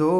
2